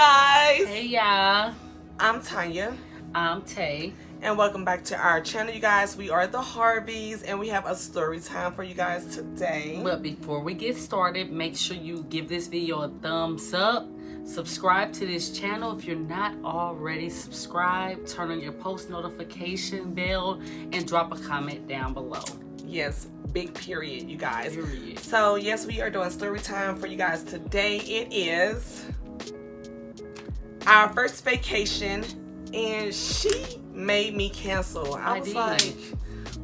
guys. Hey y'all. I'm Tonya. I'm Tay. And welcome back to our channel, you guys. We are the Harveys and we have a story time for you guys today. But before we get started, make sure you give this video a thumbs up. Subscribe to this channel if you're not already subscribed. Turn on your post notification bell and drop a comment down below. Yes, big period, you guys. Period. So yes, we are doing story time for you guys today. It is our first vacation and she made me cancel. I was like,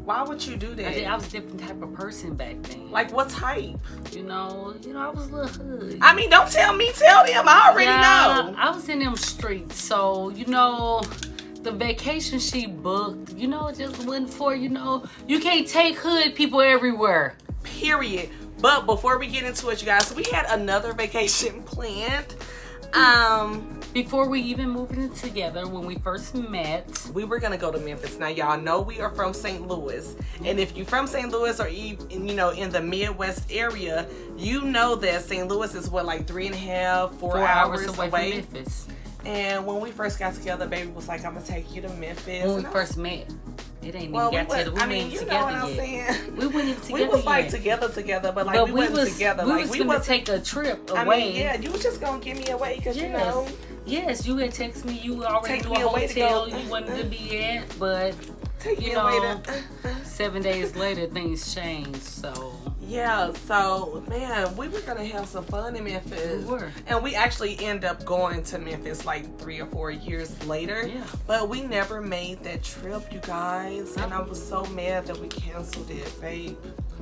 why would you do that? I was a different type of person back then. Like what type? You know, I was a little hood. I mean, don't tell me, tell them. I already know. I was in them streets, so the vacation she booked, it just wasn't for, you can't take hood people everywhere. Period. But before we get into it, you guys, we had another vacation planned. Before we even moved in together, when we first met, we were gonna go to Memphis. Now y'all know we are from St. Louis, and if you're from St. Louis or even in the Midwest area, you know that St. Louis is what, like 3.5, 4 hours away from Memphis. And when we first got together, baby was like, I'm gonna take you to Memphis. When we first met, it ain't even got together. We went you together know what I'm yet. saying? We went together. We was like together, but like we wasn't together. We like was gonna take a trip away. I mean, yeah, you was just gonna give me away because Yes, you had texted me. You already knew a hotel you wanted to be at, but take me away to 7 days later things changed. So yeah, so man, we were gonna have some fun in Memphis. We were, and we actually end up going to Memphis like 3 or 4 years later. Yeah, but we never made that trip, you guys, and I was so mad that we canceled it, babe.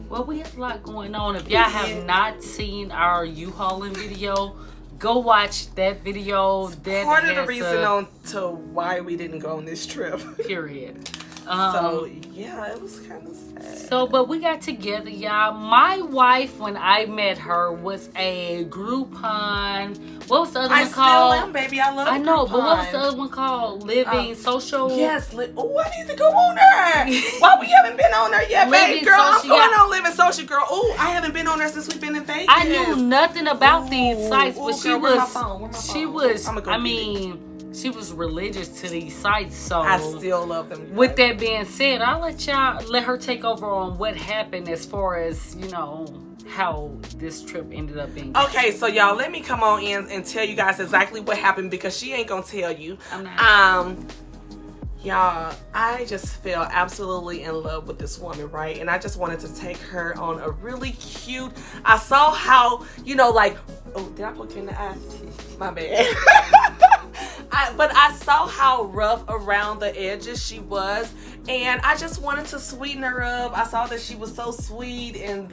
Well, we have a lot going on. If y'all have not seen our U-hauling video, go watch that video. That part of the reason on to why we didn't go on this trip. Period. So yeah, it was kind of sad. So, but we got together, y'all. My wife, when I met her, was a Groupon. What was the other one called? I still am, baby. I love. I know, Groupon. but what was the other one called? Living Social. Yes. Oh, I need to go on there. Why we haven't been on there yet, baby? Girl, I'm going on Living Social, girl. Oh, I haven't been on there since we've been in Vegas. I knew nothing about these sites, but she was. She was religious to these sites, so I still love them. With that being said, I'll let her take over on what happened as far as how this trip ended up being. Okay, so y'all, let me come on in and tell you guys exactly what happened because she ain't gonna tell you. I'm not. Y'all, I just fell absolutely in love with this woman, right? And I just wanted to take her on a really cute. I saw how oh, did I poke you in the eye? My bad. But I saw how rough around the edges she was, and I just wanted to sweeten her up. I saw that she was so sweet and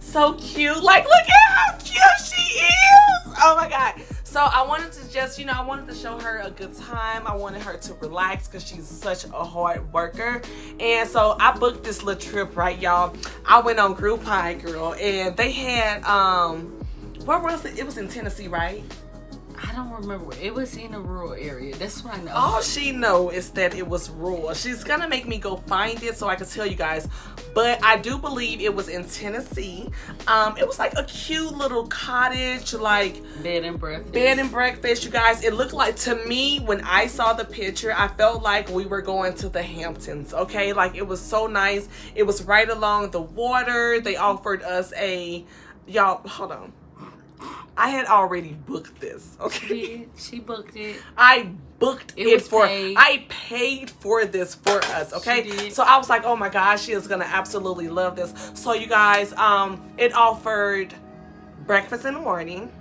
so cute. Like, look at how cute she is. Oh my God. So I wanted to just, I wanted to show her a good time. I wanted her to relax because she's such a hard worker. And so I booked this little trip, right, y'all? I went on Groupon, girl, and they had, where was it? It was in Tennessee, right? I don't remember. It was in a rural area. That's what I know. All she know is that it was rural. She's gonna make me go find it so I can tell you guys. But I do believe it was in Tennessee. It was like a cute little cottage, like bed and breakfast. Bed and breakfast, you guys. It looked like, to me, when I saw the picture, I felt like we were going to the Hamptons, okay? Like, it was so nice. It was right along the water. They offered us y'all, hold on. I had already booked this, okay? She booked it. I booked it for, I paid for this for us, okay? So I was like, oh my gosh, she is gonna absolutely love this. So you guys, it offered breakfast in the morning.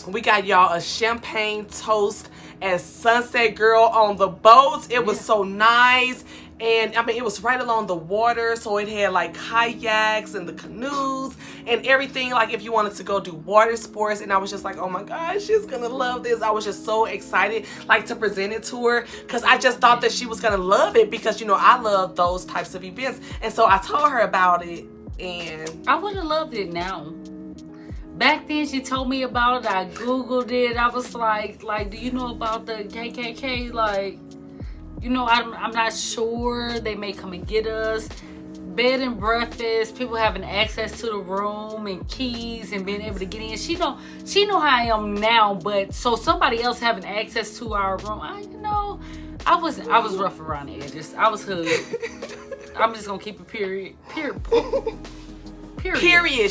We got y'all a champagne toast at Sunset, girl, on the boats. It was so nice. And I mean, it was right along the water, so it had like kayaks and the canoes and everything, like if you wanted to go do water sports. And I was just like, oh my gosh, she's gonna love this. I was just so excited to present it to her because I just thought that she was gonna love it because I love those types of events. And so I told her about it, and I would have loved it now. Back then, she told me about it. I Googled it. I was like, do you know about the KKK? I'm not sure. They may come and get us. bed and breakfast, people having access to the room and keys and being able to get in. She know how I am now, but so somebody else having access to our room, I was rough around the edges. I was hood. I'm just gonna keep it period. Period.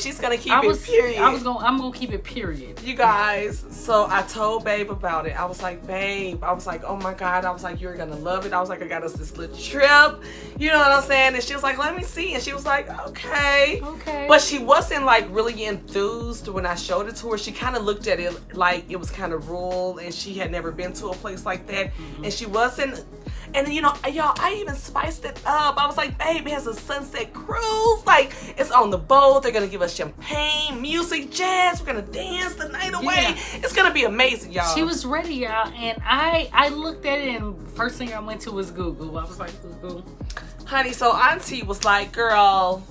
She's gonna keep it period. I'm gonna keep it period. You guys, so I told Babe about it. I was like, Babe, I was like, oh my God. I was like, you're gonna love it. I was like, I got us this little trip. You know what I'm saying? And she was like, let me see. And she was like, okay. Okay. But she wasn't like really enthused when I showed it to her. She kind of looked at it like it was kind of rural and she had never been to a place like that. Mm-hmm. And she wasn't. And y'all, I even spiced it up. I was like, babe, it has a sunset cruise. Like, it's on the boat. They're going to give us champagne, music, jazz. We're going to dance the night away. Yeah. It's going to be amazing, y'all. She was ready, y'all. And I looked at it, and first thing I went to was Google. I was like, Google. Honey, so Auntie was like, girl,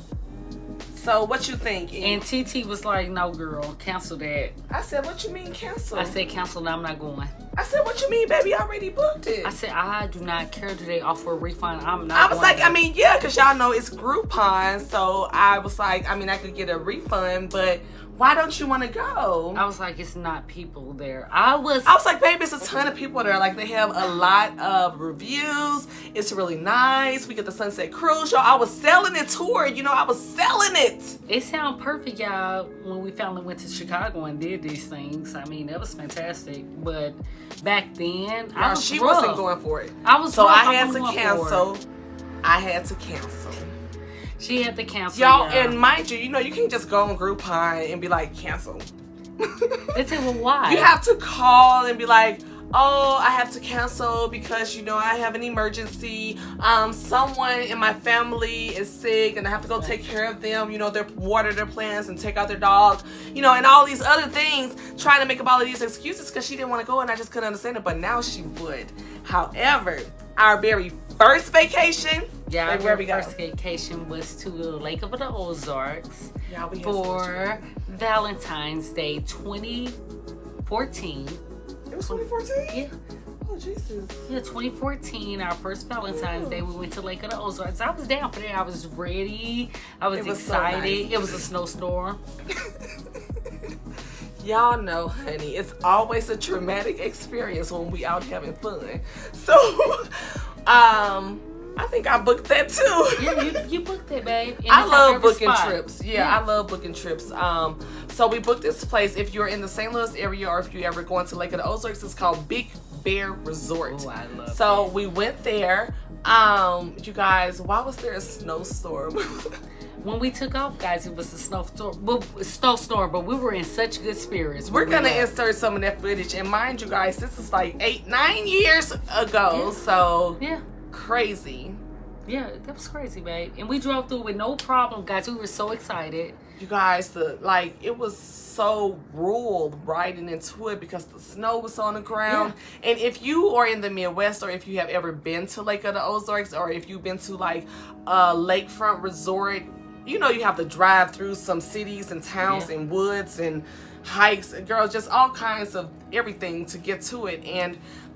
so what you think? And TT was like, no, girl, cancel that. I said, what you mean cancel? I said, cancel, I'm not going. I said, what you mean, baby? I already booked it. I said, I do not care today. Offer a refund. I'm not I was like, I mean, yeah, because y'all know it's Groupon. So I was like, I mean, I could get a refund, but why don't you want to go? I was like, it's not people there. I was like, baby, it's a ton of people there. Like, they have a lot of reviews. It's really nice. We get the sunset cruise, y'all. I was selling it to her. I was selling it. It sounded perfect, y'all, when we finally went to Chicago and did these things. I mean, that was fantastic. But back then, she wasn't going for it. I was so I had to cancel. I had to cancel. She had to cancel. Y'all, and mind you, you can't just go on Groupon and be like, cancel. They say, well, why? You have to call and be like, oh, I have to cancel because, I have an emergency. Someone in my family is sick and I have to go take care of them. They water their plants and take out their dog, and all these other things, trying to make up all of these excuses because she didn't want to go and I just couldn't understand it. But now she would. However, our very first vacation, our very first vacation was to the Lake of the Ozarks for Valentine's Day 2014. It was 2014? Yeah. Oh, Jesus. Yeah, 2014, our first Valentine's Day, we went to Lake of the Ozarks. I was down for that. I was ready. I was excited. So nice. It was a snowstorm. Y'all know, honey, it's always a traumatic experience when we out having fun. So, I think I booked that too. Yeah, you booked it, babe. I love booking trips. Yeah, I love booking trips. So we booked this place. If you're in the St. Louis area or if you ever going to Lake of the Ozarks, it's called Big Bear Resort. Oh, I love So it. We went there. You guys, why was there a snowstorm? When we took off, guys, it was a snowstorm, but we were in such good spirits. We're going to insert some of that footage. And mind you guys, this is like 8-9 years ago. Yeah. So yeah, crazy. Yeah, that was crazy, babe. And we drove through with no problem, guys. We were so excited. You guys, it was so rural riding into it because the snow was on the ground. Yeah. And if you are in the Midwest or if you have ever been to Lake of the Ozarks or if you've been to like a lakefront resort, you have to drive through some cities and towns and woods and hikes, girls, just all kinds of everything to get to it.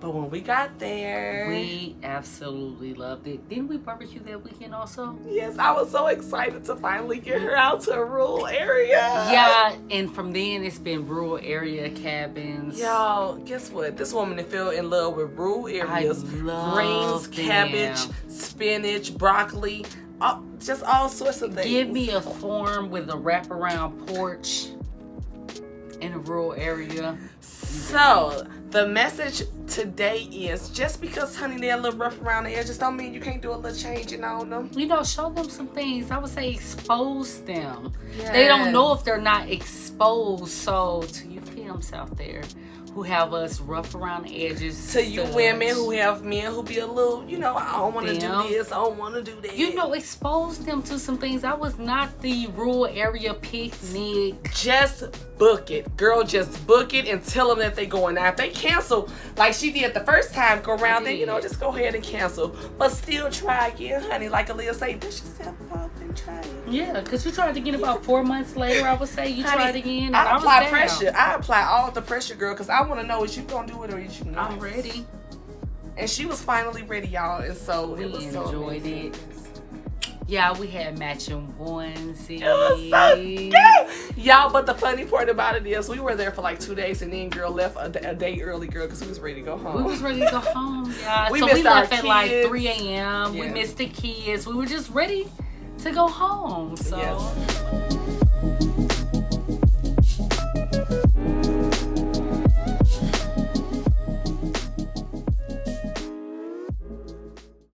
But when we got there, we absolutely loved it. Didn't we barbecue that weekend also? Yes, I was so excited to finally get her out to a rural area. Yeah, and from then it's been rural area cabins. Y'all, guess what? This woman fell in love with rural areas. Greens, cabbage, spinach, broccoli, just all sorts of things. Give me a farm with a wraparound porch in a rural area. So the message today is just because, honey, they're a little rough around the edges don't mean you can't do a little changing on them. Show them some things. I would say expose them. Yes. They don't know if they're not exposed. So to you films out there who have us rough around the edges. To you women who have men who be a little, I don't want to do this, I don't want to do that. Expose them to some things. I was not the rural area picnic. Just book it. Girl, just book it and tell them that they going. Now, if they cancel, like she did the first time go around, then, just go ahead and cancel. But still try again, honey. Like Aaliyah say, dust yourself off and try it. Yeah, because you tried again about 4 months later, I would say. You tried again. And I apply pressure. I apply all the pressure, girl, because I want to know is you going to do it or is you not. I'm ready. And she was finally ready, y'all. And so we it was enjoyed so it. Yeah, we had matching onesies. It was so cute. Y'all, but the funny part about it is we were there for like 2 days and then girl left a day early, girl, because we was ready to go home. We was ready to go home, y'all. We so missed we left our at like kids. 3 a.m. Yeah. We missed the kids. We were just ready to go home. So Yes.